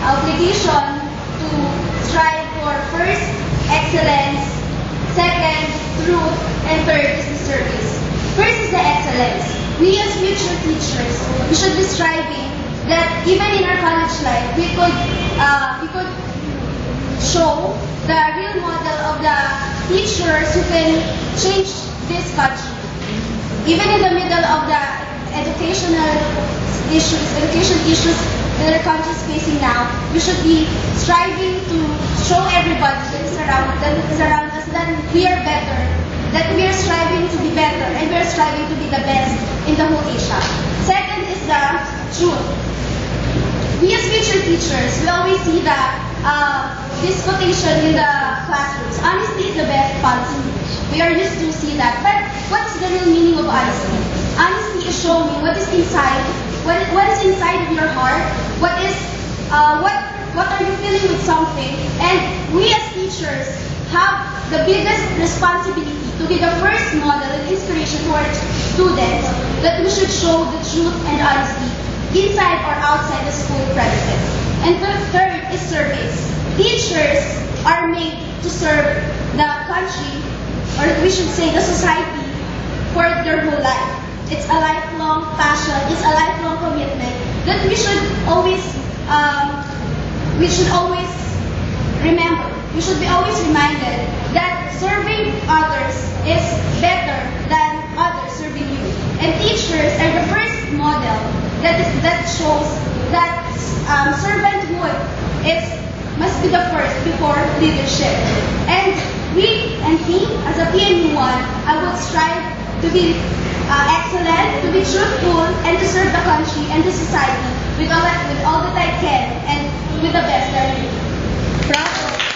obligation to strive for first, excellence, second, truth, and third is the service. First is the excellence. We as future teachers, we should be striving that even in our college life, we could show the real model of the teachers who can change this country. Even in the middle of the education issues that our country is facing now, we should be striving to show everybody that is around us that we are better, that we are striving to be better, and we are striving to be the best in the whole Asia. Second is the truth. We as future teachers, we always see this quotation in the classrooms. Honesty is the best policy. We are used to see that. But what is the real meaning of honesty? Honesty is showing what is inside, what is inside of your heart, what are you feeling with something, and we as teachers have the biggest responsibility to be the first model and inspiration for our students that we should show the truth and honesty inside or outside the school premises. And the third is service. Teachers are made to serve the country, or we should say the society, for their whole life. It's a lifelong passion, it's a lifelong commitment that we should always remember. We should be always reminded that serving others is better than others serving you. And teachers are the first model that shows that servanthood must be the first before leadership. And me, as a PMU1, I would strive to be excellent, to be truthful, and to serve the country and the society with all that I can and with the best that I can. Bravo!